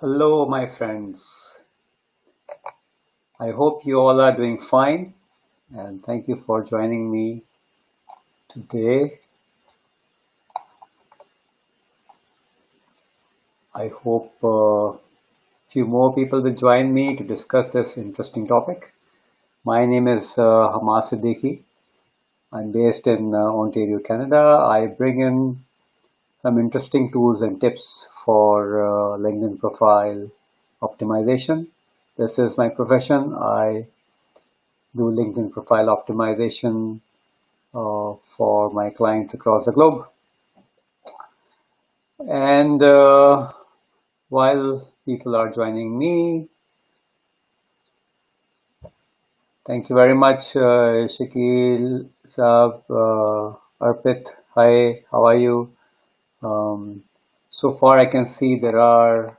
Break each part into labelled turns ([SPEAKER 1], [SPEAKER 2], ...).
[SPEAKER 1] Hello, my friends. I hope you all are doing fine, and thank you for joining me today. I hope few more people will join me to discuss this interesting topic. My name is Hamas Siddiqui. I'm based in Ontario, Canada. I bring in some interesting tools and tips for LinkedIn profile optimization. This is my profession. I do LinkedIn profile optimization for my clients across the globe. And while people are joining me, thank you very much, Shakil, Saab, Arpit. Hi, how are you? So far, I can see there are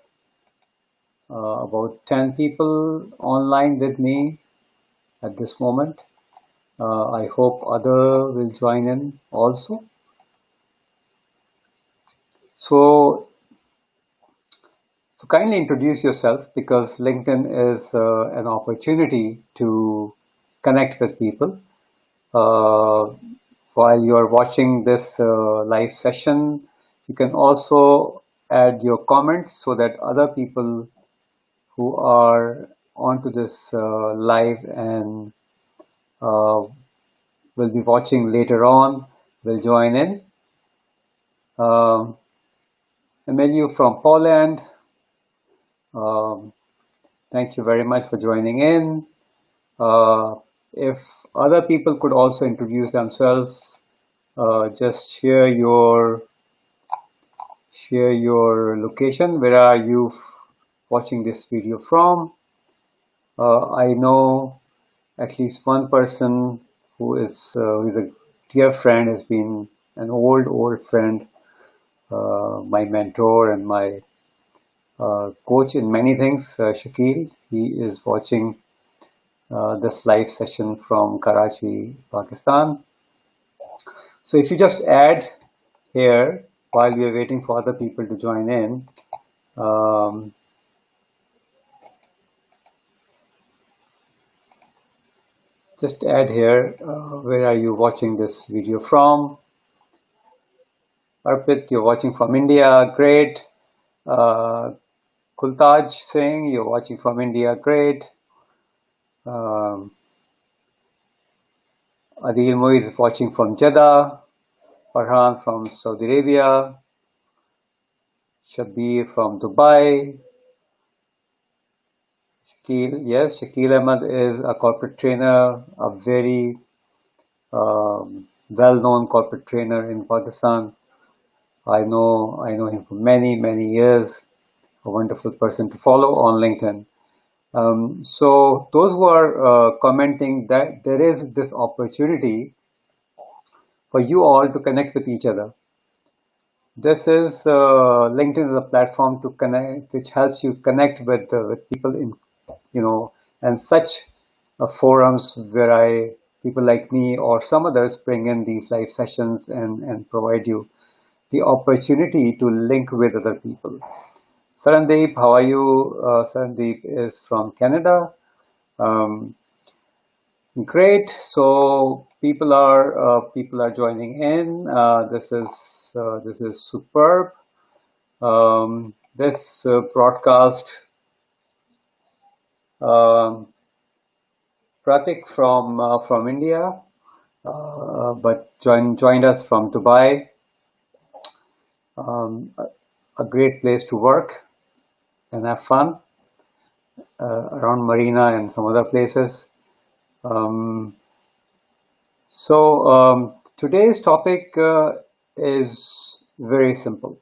[SPEAKER 1] about 10 people online with me at this moment. I hope other will join in also. So kindly introduce yourself because LinkedIn is an opportunity to connect with people. Uh, while you're watching this live session, you can also add your comments so that other people who are onto this live and uh, will be watching later on will join in. Emilio from Poland, um, thank you very much for joining in. If other people could also introduce themselves, just share your location. Where are you watching this video from? I know at least one person who is a dear friend, has been an old friend, my mentor and my coach in many things, Shakil. He is watching this live session from Karachi, Pakistan. So if you just add here while we are waiting for other people to join in, um, just add here, where are you watching this video from? Arpit, you're watching from India, great. Kultaj Singh, you're watching from India, great. Um, Adil Moiz is watching from Jeddah. Farhan from Saudi Arabia. Shabir from Dubai. Shakil Ahmed is a corporate trainer, a very well-known corporate trainer in Pakistan. I know him for many years. A wonderful person to follow on LinkedIn. So those who are commenting that there is this opportunity for you all to connect with each other. This is LinkedIn is a platform to connect, which helps you connect with people in, and such forums where people like me or some others bring in these live sessions and provide you the opportunity to link with other people. Sarandeep, how are you? Sarandeep is from Canada. Um, Great. So people are joining in. This is superb. This broadcast, um, Pratik from India, but joined us from Dubai. A great place to work and have fun around Marina and some other places. Um, so today's topic is very simple.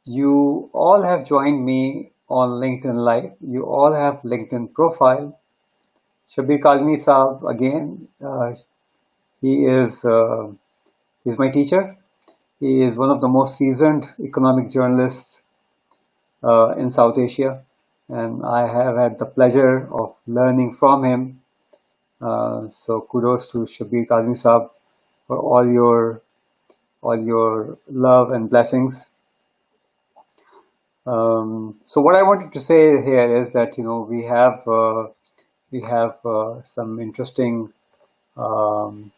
[SPEAKER 1] You all have joined me on LinkedIn Live. You all have LinkedIn profile. Shabir Kazmi Saab, again, he is he's my teacher. He is one of the most seasoned economic journalists in South Asia, and I have had the pleasure of learning from him. So kudos to Shabir Kazmi Saab for all your love and blessings. So what I wanted to say here is that we have some interesting um,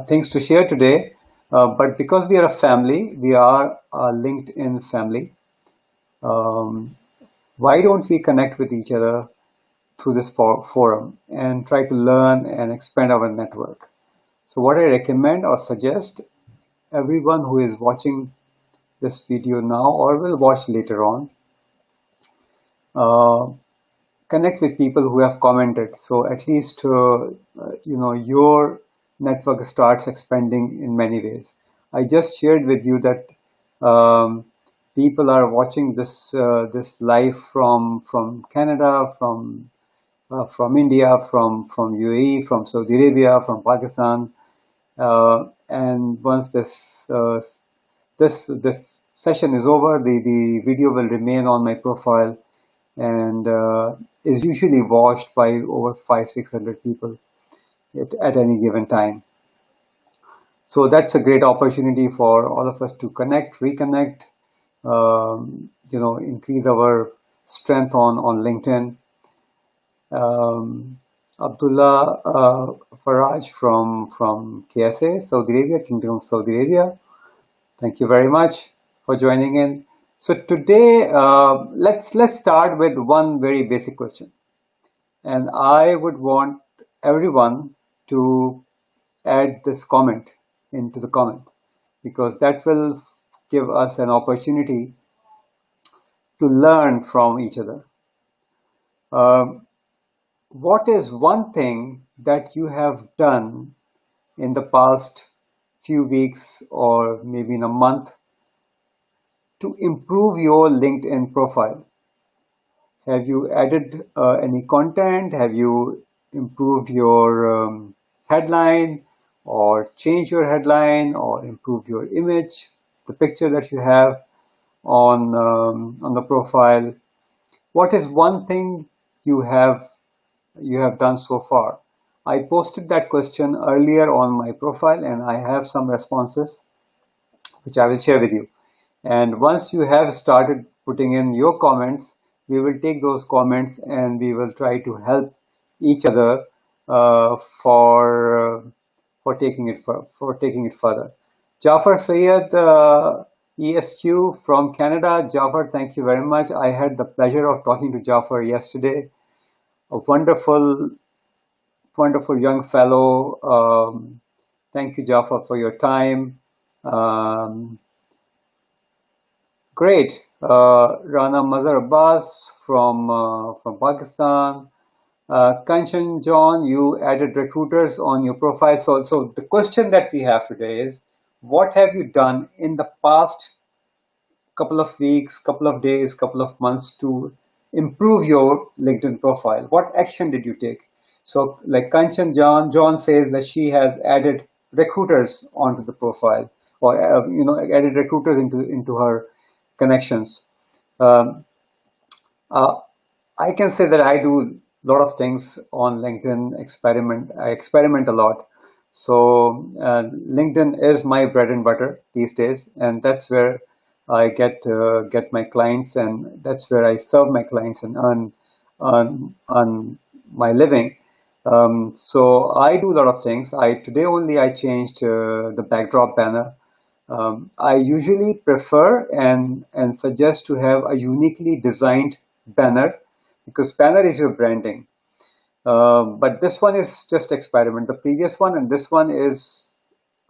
[SPEAKER 1] things to share today. But because we are a family, we are a LinkedIn family. Um, why don't we connect with each other through this forum and try to learn and expand our network? So what I recommend or suggest everyone who is watching this video now or will watch later on, uh, connect with people who have commented. So at least your network starts expanding in many ways. I just shared with you that people are watching this live from Canada, from India, from UAE, from Saudi Arabia, from Pakistan, and once this session is over, the video will remain on my profile and is usually watched by over 500-600 people at any given time. So that's a great opportunity for all of us to connect, reconnect, increase our strength on LinkedIn. Abdullah Faraj from KSA, Saudi Arabia, Kingdom of Saudi Arabia. Thank you very much for joining in. So today, let's start with one very basic question, and I would want everyone to add this comment into the comment because that will give us an opportunity to learn from each other. What is one thing that you have done in the past few weeks or maybe in a month to improve your LinkedIn profile? Have you added any content? Have you improved your headline or changed your headline or improved your image, the picture that you have on the profile? What is one thing you have done so far? I posted that question earlier on my profile and I have some responses which I will share with you. And once you have started putting in your comments, we will take those comments and we will try to help each other for taking it further. Jafar Sayed, ESQ from Canada. Jafar, thank you very much. I had the pleasure of talking to Jafar yesterday. A wonderful young fellow. Thank you, Jafar, for your time. Great. Rana Mazhar Abbas from Pakistan. Kanchan John, you added recruiters on your profile. So the question that we have today is, what have you done in the past couple of weeks, couple of days, couple of months to improve your LinkedIn profile? What action did you take? So like Kanchan John says that she has added recruiters onto the profile or added recruiters into her connections. Um, uh, I can say that I do a lot of things on LinkedIn. I experiment a lot. So LinkedIn is my bread and butter these days, and that's where I get my clients, and that's where I serve my clients and earn my living. So I do a lot of things. Today only I changed the backdrop banner. I usually prefer and suggest to have a uniquely designed banner because banner is your branding. But this one is just experiment. The previous one and this one is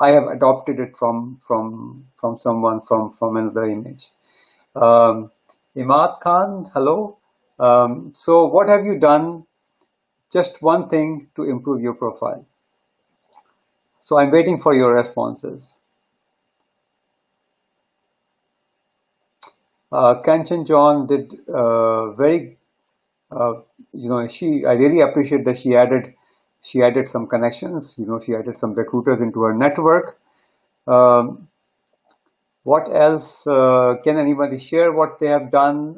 [SPEAKER 1] I have adopted it from someone from another image. Um, Imad Khan, hello. So what have you done? Just one thing to improve your profile. So I'm waiting for your responses. Kanchan John did very, I really appreciate that she added some connections, she added some recruiters into her network. Um, what else? Can anybody share what they have done?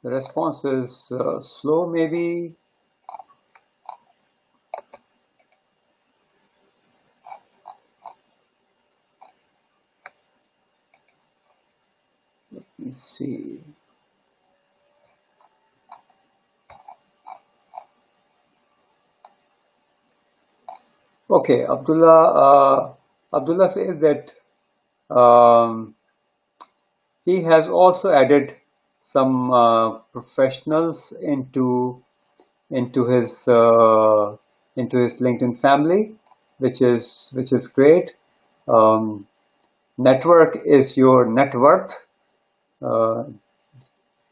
[SPEAKER 1] The response is slow, maybe. Let's see. Okay, Abdullah says that um, he has also added some professionals into his uh, into his LinkedIn family, which is great. Um, Network is your net worth. Uh,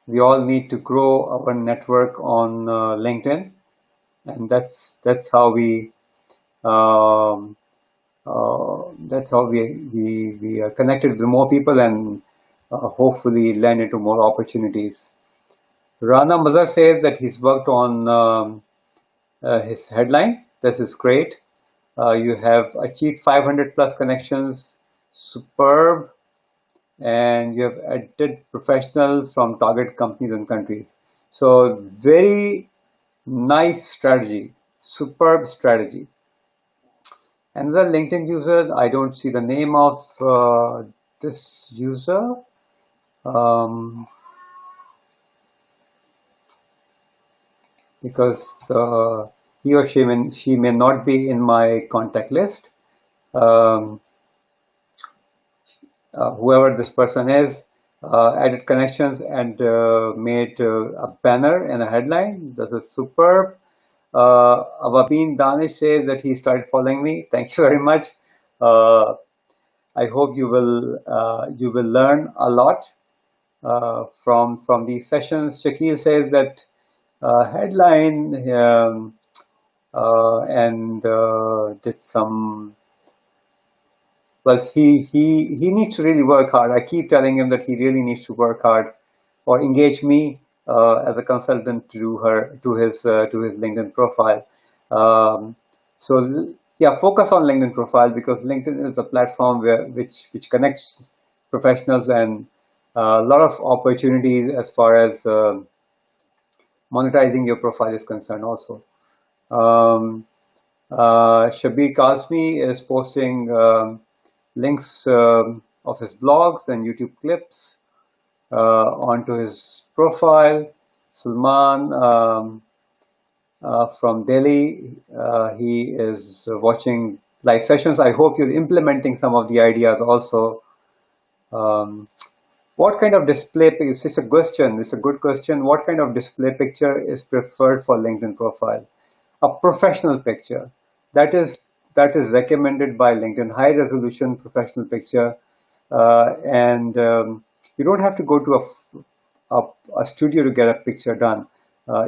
[SPEAKER 1] we all need to grow our network on LinkedIn, and that's how um, we are connected with more people and hopefully land into more opportunities. Rana Mazhar says that he's worked on his headline. This is great. You have achieved 500 plus connections. Superb. And you have added professionals from target companies and countries. So very nice strategy, superb strategy. Another LinkedIn user, I don't see the name of this user. Um, because he or she may not be in my contact list. Um, Whoever this person is, added connections and made a banner and a headline. This is superb. Awabin Danish says that he started following me. Thank you very much. Uh, I hope you will learn a lot from these sessions. Shakil says that headline and did some. Plus, he needs to really work hard. I keep telling him that he really needs to work hard, or engage me as a consultant to his LinkedIn profile. So yeah, focus on LinkedIn profile because LinkedIn is a platform which connects professionals and a lot of opportunities as far as monetizing your profile is concerned also. Um, Shabir Kazmi is posting links of his blogs and YouTube clips onto his profile. Sulman from Delhi, he is watching live sessions. I hope you're implementing some of the ideas also. Um, what kind of display picture? It's a question. It's a good question. What kind of display picture is preferred for LinkedIn profile? A professional picture. That is that is recommended by LinkedIn. High resolution professional picture, and you don't have to go to a studio to get a picture done.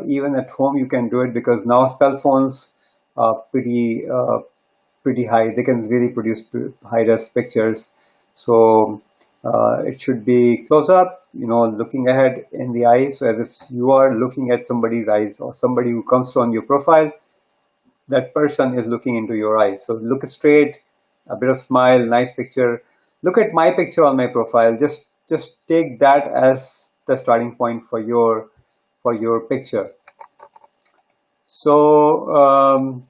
[SPEAKER 1] Even at home, you can do it because now cell phones are pretty high. They can really produce high res pictures. So it should be close up, looking ahead in the eyes, so as if you are looking at somebody's eyes or somebody who comes on your profile, that person is looking into your eyes. So look straight, a bit of smile, nice picture. Look at my picture on my profile. Just take that as the starting point for your picture. So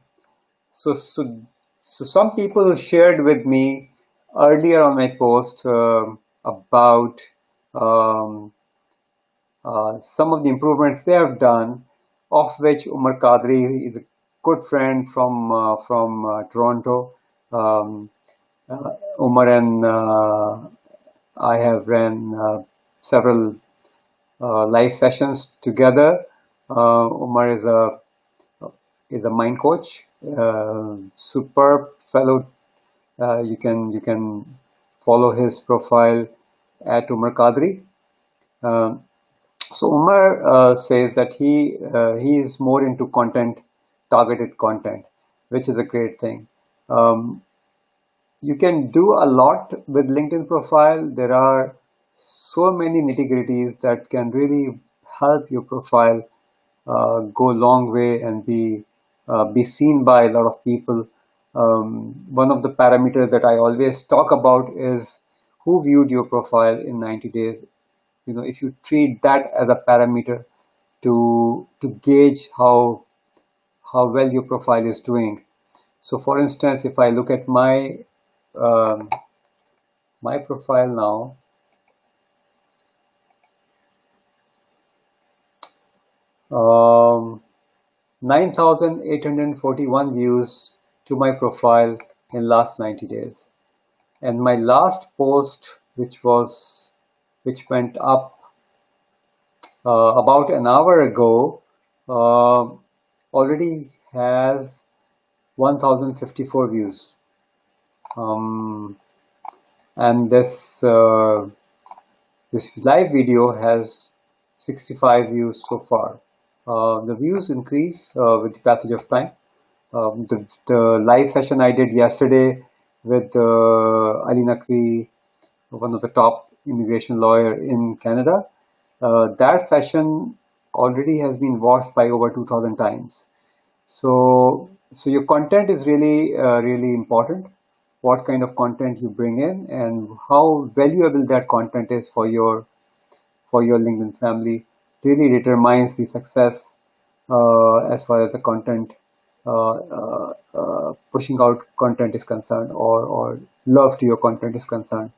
[SPEAKER 1] so so so some people shared with me earlier on my post about um, some of the improvements they have done, of which Umar Kadri is a good friend from Toronto. Um, Umar and I have ran several live sessions together. Umar is a mind coach, superb fellow. You can follow his profile at Umar Kadri. Um, so Umar says that he is more into targeted content, which is a great thing. Um, you can do a lot with LinkedIn profile. There are so many nitty-gritties that can really help your profile go a long way and be seen by a lot of people. One of the parameters that I always talk about is who viewed your profile in 90 days. If you treat that as a parameter to gauge how well your profile is doing. So, for instance, if I look at my profile now, Um, 9,841 views to my profile in last 90 days. And my last post, which went up about an hour ago, uh, already has 1,054 views. And this live video has 65 views so far. The views increase with the passage of time. The live session I did yesterday with Ali Naqvi, one of the top immigration lawyer in Canada, that session already has been watched by over 2,000 times. So your content is really important. What kind of content you bring in and how valuable that content is for your LinkedIn family really determines the success as far as the content pushing out content is concerned, or love to your content is concerned.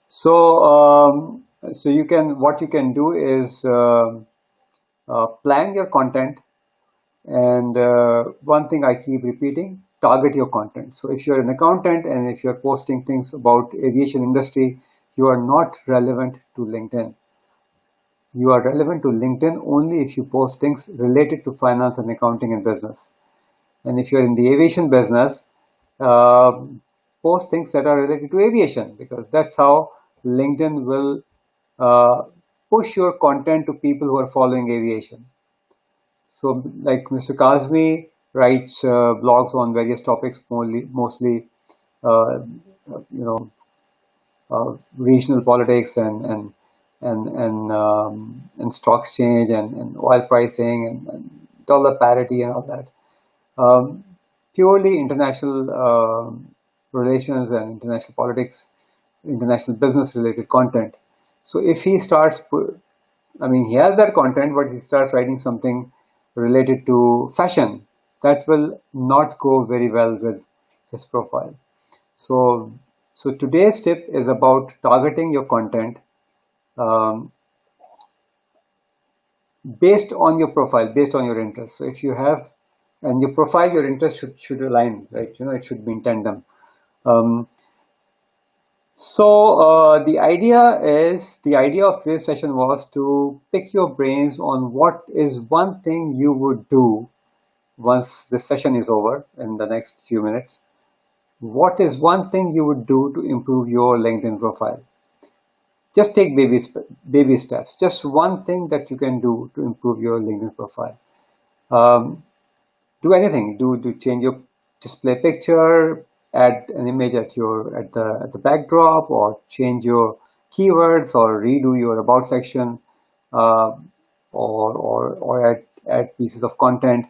[SPEAKER 1] So you can what you can do is plan your content. And one thing I keep repeating, target your content. So if you're an accountant and if you're posting things about aviation industry, you are not relevant to LinkedIn. You are relevant to LinkedIn only if you post things related to finance and accounting and business. And if you're in the aviation business, uh, post things that are related to aviation, because that's how LinkedIn will uh, push your content to people who are following aviation. So, like Mr. Kazmi writes blogs on various topics, mostly uh, you know, regional politics and stock exchange and oil pricing and dollar parity and all that. Um, Purely international relations and international politics, international business related content. So if he starts, I mean, he has that content, but he starts writing something related to fashion, that will not go very well with his profile. So, so today's tip is about targeting your content um, based on your profile, based on your interests. So if you have, and your profile, your interest should align, right? You know, it should be in tandem. Um, the idea of today's session was to pick your brains on what is one thing you would do once this session is over in the next few minutes. What is one thing you would do to improve your LinkedIn profile? Just take baby steps. Just one thing that you can do to improve your LinkedIn profile. Um, do anything. Do change your display picture, add an image at the backdrop, or change your keywords, or redo your about section, uh, or add pieces of content.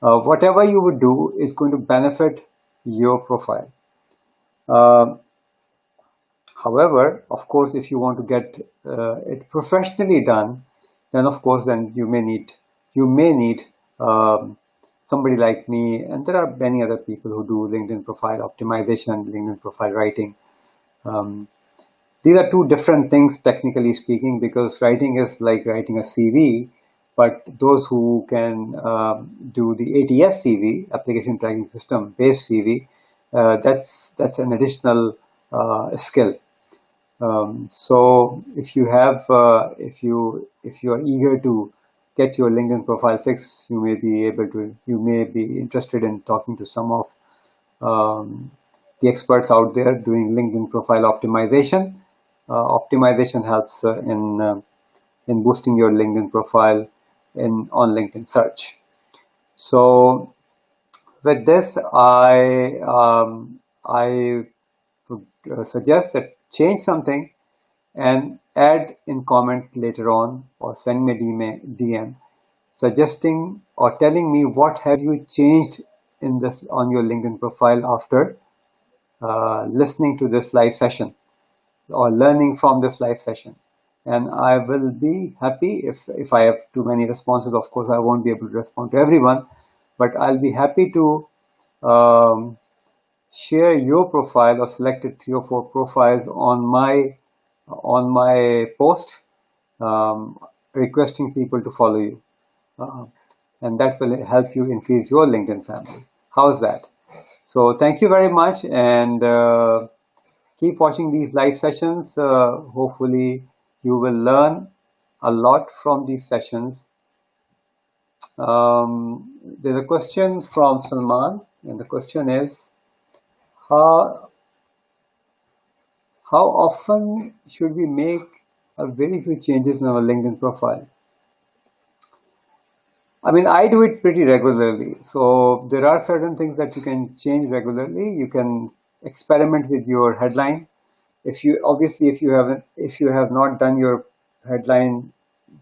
[SPEAKER 1] Whatever you would do is going to benefit your profile. Uh, However, of course, if you want to get it professionally done, then of course, then you may need um, somebody like me, and there are many other people who do LinkedIn profile optimization, LinkedIn profile writing. Um, these are two different things, technically speaking, because writing is like writing a CV, but those who can do the ATS CV, application tracking system based CV, that's an additional skill. So if you are eager to get your LinkedIn profile fixed, you may be interested in talking to some of the experts out there doing LinkedIn profile optimization. Optimization helps in boosting your LinkedIn profile on LinkedIn search. So with this, I would suggest that change something and add in comment later on, or send me DM suggesting or telling me what have you changed in this on your LinkedIn profile after listening to this live session or learning from this live session. And I will be happy if I have too many responses. Of course, I won't be able to respond to everyone, but I'll be happy to um, share your profile or selected 3 or 4 profiles on my post. requesting people to follow you. And that will help you increase your LinkedIn family. How's that? So thank you very much, and keep watching these live sessions. Hopefully you will learn a lot from these sessions. There's a question from Salman, and the question is, how often should we make a very few changes in our LinkedIn profile? I mean, I do it pretty regularly. So there are certain things that you can change regularly. You can experiment with your headline. If you have not done your headline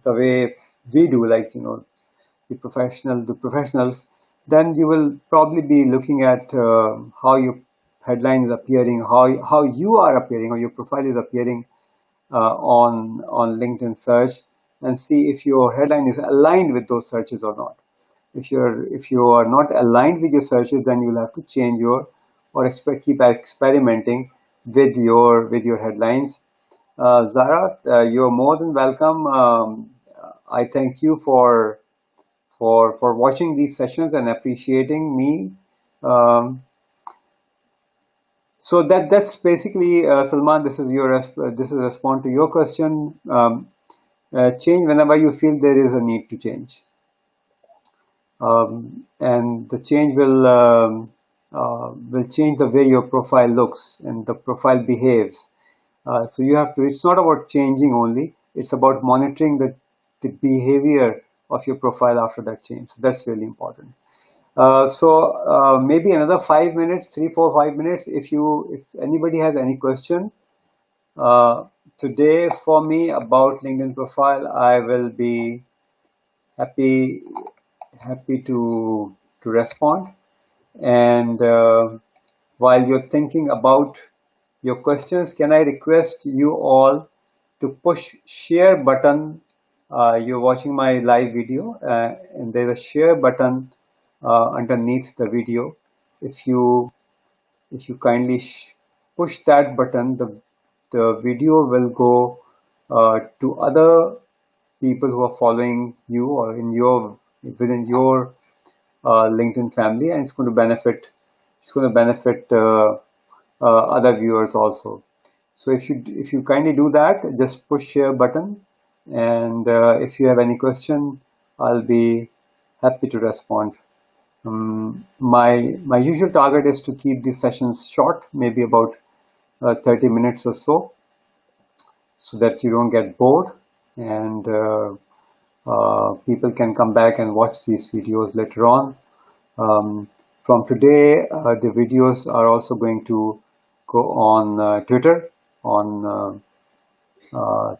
[SPEAKER 1] the way we do, like the professionals, then you will probably be looking at how your headline is appearing, how you are appearing, or your profile is appearing on LinkedIn search, and see if your headline is aligned with those searches or not. If you are not aligned with your searches, then you'll have to change keep experimenting with your headlines. Zara, you're more than welcome. I thank you for watching these sessions and appreciating me. So that's basically, Salman. This is a response to your question. Change whenever you feel there is a need to change, and the change will change the way your profile looks and the profile behaves. So you have to. It's not about changing only. It's about monitoring the behavior of your profile after that change. So that's really important. So maybe another 5 minutes, 3, 4, 5 minutes. If anybody has any question today for me about LinkedIn profile, I will be happy to respond. And while you're thinking about your questions, can I request you all to push share button? You're watching my live video, and there's a share button underneath the video. If you kindly push that button, the video will go to other people who are following you or within your LinkedIn family, and it's going to benefit other viewers also. So if you kindly do that, just push share button, and if you have any question, I'll be happy to respond. My usual target is to keep these sessions short, maybe about 30 minutes or so that you don't get bored, and people can come back and watch these videos later on. From today, the videos are also going to go on Twitter,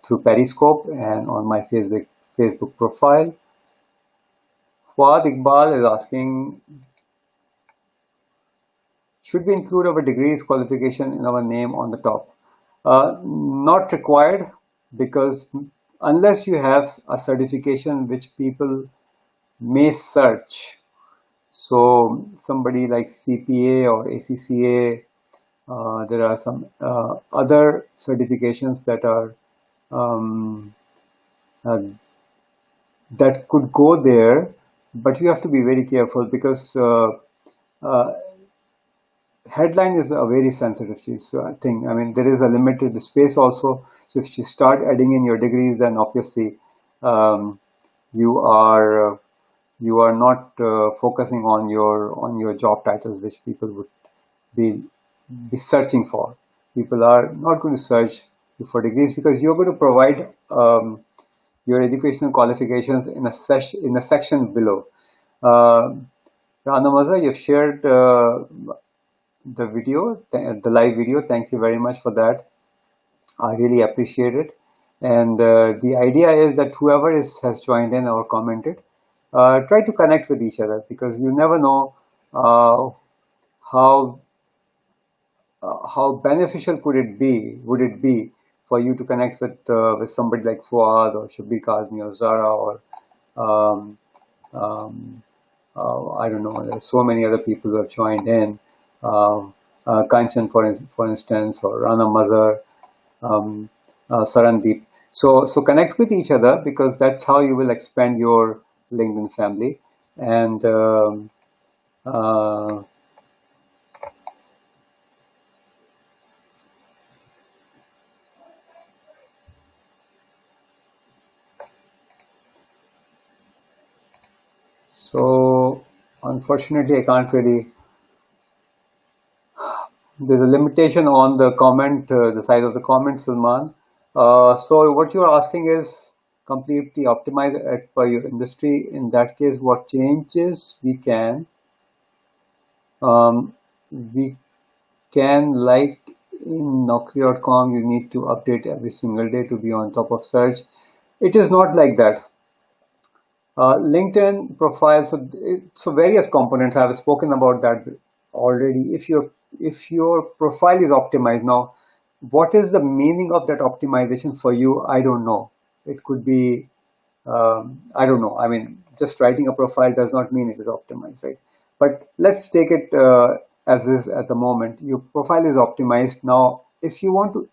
[SPEAKER 1] through Periscope, and on my Facebook profile. Fuad Iqbal is asking, should we include our degrees qualification in our name on the top? Not required, because unless you have a certification which people may search, so somebody like CPA or ACCA, there are some other certifications that are that could go there, but you have to be very careful, because headline is a very sensitive thing. I mean, there is a limited space also. So if you start adding in your degrees, then obviously you are not focusing on your job titles, which people would be searching for. People are not going to search for degrees, because you're going to provide your educational qualifications in a section below. Rana Maza, you've shared the video, the live video. Thank you very much for that. I really appreciate it. And the idea is that whoever has joined in or commented, try to connect with each other, because you never know how beneficial would it be for you to connect with somebody like Fuad or Shabir Kazmi or Zara or I don't know. There's so many other people who have joined in. Kanchan, for instance, or Rana Mazhar, Sarandeep. So connect with each other, because that's how you will expand your LinkedIn family. And uh, so unfortunately, I can't really. There's a limitation on the comment, the size of the comment, Salman. So what you're asking is completely optimized at per your industry. In that case, what changes um, we can, like in Naukri.com, you need to update every single day to be on top of search. It is not like that. LinkedIn profile, so various components. I've spoken about that already. If your profile is optimized now, what is the meaning of that optimization for you? I don't know. It could be, I don't know. I mean, just writing a profile does not mean it is optimized, right? But let's take it as is at the moment. Your profile is optimized now. If you want to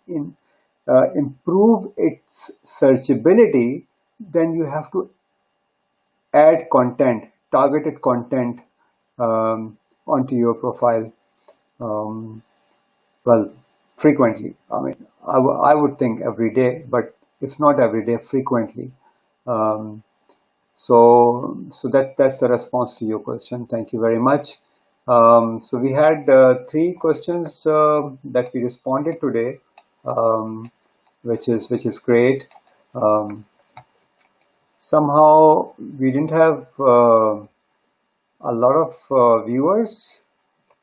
[SPEAKER 1] improve its searchability, then you have to add content, targeted content onto your profile. Um, well, frequently. I mean, I would think every day, but if not every day, frequently. Um, so that's the response to your question. Thank you very much. So we had three questions that we responded today, um, which is great. Um, Somehow we didn't have a lot of viewers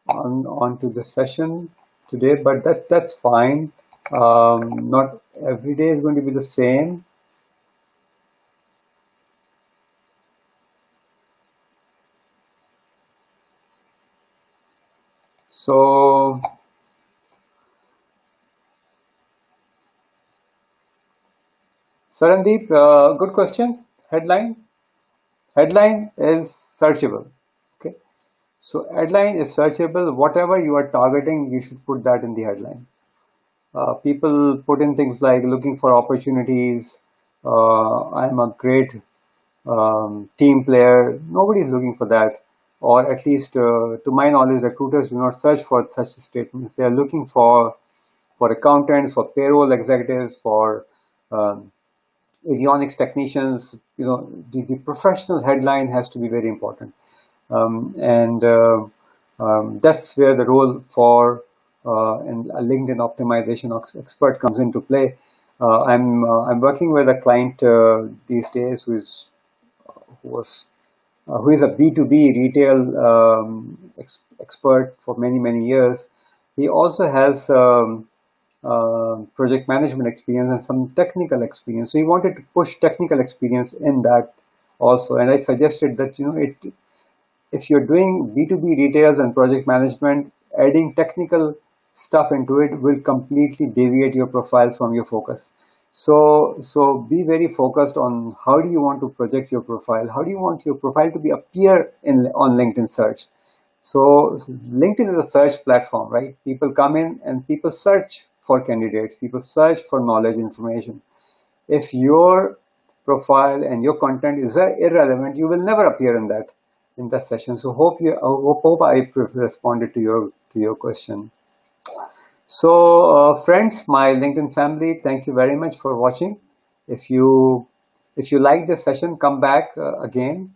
[SPEAKER 1] onto the session today, but that's fine. Not every day is going to be the same. So Sarandeep, good question. Headline is searchable. Okay. So headline is searchable. Whatever you are targeting, you should put that in the headline. People put in things like looking for opportunities. I'm a great team player. Nobody is looking for that, or at least to my knowledge, recruiters do not search for such statements. They are looking for accountants, for payroll executives, for um, avionics technicians. The professional headline has to be very important, and that's where the role for and a LinkedIn optimization expert comes into play. I'm working with a client these days who was who is a B2B retail expert for many years. He also has project management experience and some technical experience. So he wanted to push technical experience in that also. And I suggested that if you're doing B2B retails and project management, adding technical stuff into it will completely deviate your profile from your focus. So be very focused on how do you want to project your profile? How do you want your profile to be appear on LinkedIn search? So LinkedIn is a search platform, right? People come in and people search for candidates. People search for knowledge information. If your profile and your content is irrelevant, you will never appear in that session. So hope I responded to your question. So friends, my LinkedIn family, thank you very much for watching. If you like this session, come back again.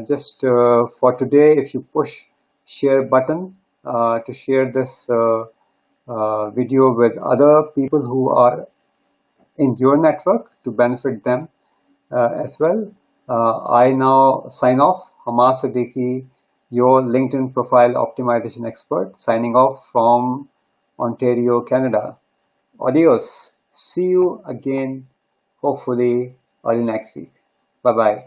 [SPEAKER 1] Just for today, if you push share button to share this video with other people who are in your network to benefit them as well. I now sign off. Hamas Siddiqui, your LinkedIn profile optimization expert, signing off from Ontario, Canada. Adios. See you again, hopefully, early next week. Bye bye.